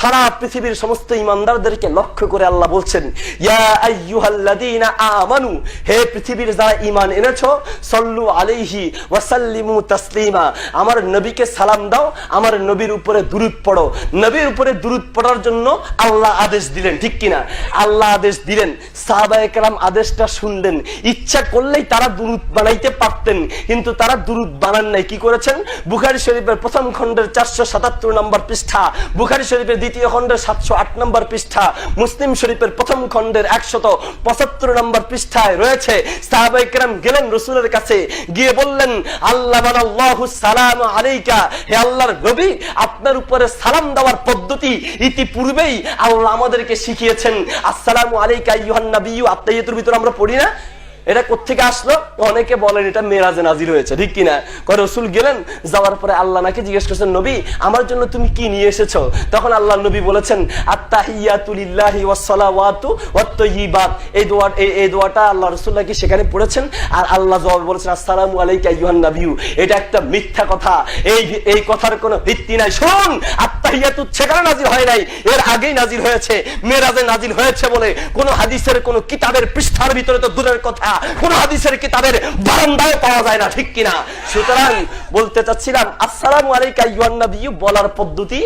সারা পৃথিবীর সমস্ত ঈমানদারদেরকে লক্ষ্য করে আল্লাহ বলছেন, ইয়া আইয়ুহাল্লাযীনা আমানু, হে পৃথিবীর যারা ঈমান এনেছো, সাল্লু আলাইহি ওয়া সাল্লিমু তাসলিমা, আমার নবীকে সালাম দাও, আমার নবীর উপরে দুরূদ পড়ো। নবীর উপরে দুরূদ পড়ার জন্য আল্লাহ আদেশ দিলেন, ঠিক কিনা? আল্লাহ আদেশ দিলেন, সাহাবায়ে কেরাম আদেশটা শুনলেন। ইচ্ছা করলেই তারা দুরূদ বানাইতে পারতেন, কিন্তু তারা দুরূদ বানান নাই। কি করেছেন? বুখারী শরীফের প্রথম খণ্ডের 477 নম্বর পৃষ্ঠা, বুখারী শরীফের দ্বিতীয় খণ্ডের 708 নম্বর পৃষ্ঠা, মুসলিম শরীফের প্রথম খণ্ডের 175 নম্বর পৃষ্ঠায় রয়েছে, সাহাবায়ে কেরাম গেলেন রাসূলের কাছে, গিয়ে বললেন, আল্লাহু সালাম আলাইকা, হে আল্লাহর নবী, আপনার উপরে সালাম দেওয়ার পদ্ধতি ইতিপূর্বেই আল্লাহ আমাদেরকে শিখিয়েছেন। আসসালামু আলাইকা আইয়ুহান নাবিয়্যু, আত্তাহিয়াতুর ভিতর আমরা পড়ি না? এটা কোত্থেকে আসলো? অনেকে বলেন এটা মেরাজে নাজিল হয়েছে, ঠিক কিনা? রাসূল গেলেন, যাওয়ার পরে আল্লাহ নাকি জিজ্ঞেস করছেন, নবী আমার জন্য তুমি কি নিয়ে এসেছো? তখন আল্লাহ নবী বলেছেন, আত্তাহিয়াতু লিল্লাহি ওয়াস সালাওয়াতু ওয়াত তাইয়্যিবাত। এই দোয়াটা আল্লাহ রাসূল নাকি সেখানে পড়েছেন, আর আল্লাহ জবাবে বলেছেন, আসসালামু আলাইকা আইয়ুহান নাবিয়্যু। এটা একটা মিথ্যা কথা, এই কথার কোনো ভিত্তি নাই। শুনুন, আত্তাহিয়াতু সেখানে নাজিল হয় নাই, এর আগেই নাজিল হয়েছে, মেরাজে নাজিল হয়েছে বলে কোন হাদিসের কোন কিতাবের পৃষ্ঠার ভিতরে তো দূরের কথা, কোন হাদিসের কিতাবের বারান্দায় পাওয়া যায় না, ঠিক কিনা? সুতরাং বলতে চাচ্ছিলাম, আসসালামু আলাইকা আইয়ুহান নাবিয়্যু বলার পদ্ধতি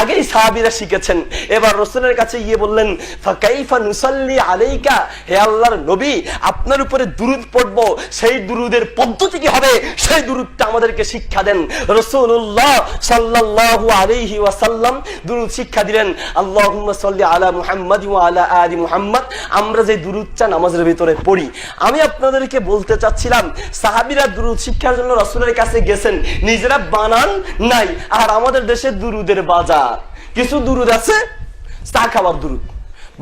আগেই সাহাবীরা শিখেছেন। এবার রাসূলের কাছে গিয়ে বললেন, ফাকাইফা নুসাল্লি আলাইকা, হে আল্লাহর নবী, আপনার উপরে দুরূদ পড়ব, সেই দুরূদের পদ্ধতি কি হবে? সেই দুরূদটা আমাদেরকে শিক্ষা দেন। রাসূলুল্লাহ সাল্লাল্লাহু আলাইহি ওয়াসাল্লাম দুরূদ শিক্ষা দিলেন, আল্লাহুম্মা সাল্লি আলা মুহাম্মাদ ওয়া আলা আলি মুহাম্মাদ। আমরা যে দুরূদটা নামাজের ভিতরে পড়ি, আমি আপনাদেরকে বলতে চাচ্ছিলাম, সাহাবীরা দুরূদ শিক্ষার জন্য রাসূলের কাছে গেছেন, নিজেরা বানান নাই। আর আমাদের দেশে দুরূদের বাজার। কিছু দুরূদ আছে চা খাবার দুরূদ,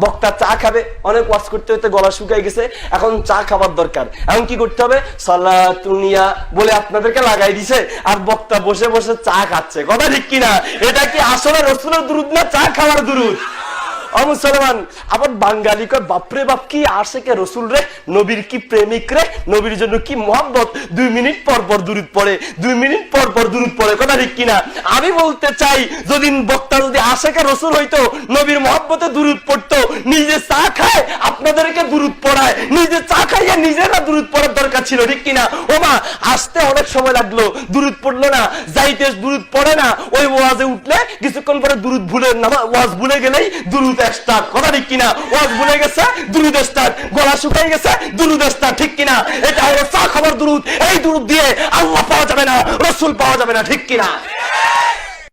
বক্তা চা খাবে, অনেক ওয়াজ করতে হতে গলা শুকাই গেছে, এখন চা খাবার দরকার, এখন কি করতে হবে? সালাতুনিয়া বলে আপনাদেরকে লাগাই দিছে, আর বক্তা বসে বসে চা খাচ্ছে। কথা ঠিক কিনা? এটা কি আসলে রাসূলের দুরূদ না চা খাওয়ার দুরূদ? মুসলমান আবার বাঙালি কয়, বাপরে বাপ কি আশেকে রাসূল রে, নবীর কি প্রেমিক রে, নবীর জন্য কি মহব্বত, 2 মিনিট পর পর দুরূদ পড়ে, 2 মিনিট পর পর দুরূদ পড়ে। কথা ঠিক কিনা? আমি বলতে চাই, যদি বক্তা যদি আশেকে রাসূল হইতো, নবীর মহব্বতে দুরূদ পড়তো, নিজে চা খায় আপনাদেরকে দুরূদ পড়ায়, নিজে চা খাইয়া নিজেরা দুরূদ পড়ার দরকার ছিল, ঠিক কিনা? ওমা আসতে অনেক সময় লাগলো, দুরূদ পড়লো না, যাইতে দুরূদ পড়ে না, ওই ওয়াজে উঠলে কিছুক্ষণ পরে দুরূদ ভুলে, ওয়াজ ভুলে গেলেই দুরূদ স্টার্ট। কথা ঠিক কিনা? ওয়াজ ভুলে গেছে, দুরূদ স্টার্ট, গলা শুকাই গেছে, দুরূদ স্টার্ট, ঠিক কিনা? এটা হলো চা খাবার দুরূদ। এই দুরূদ দিয়ে আল্লাহ পাওয়া যাবে না, রাসূল পাওয়া যাবে না, ঠিক কিনা?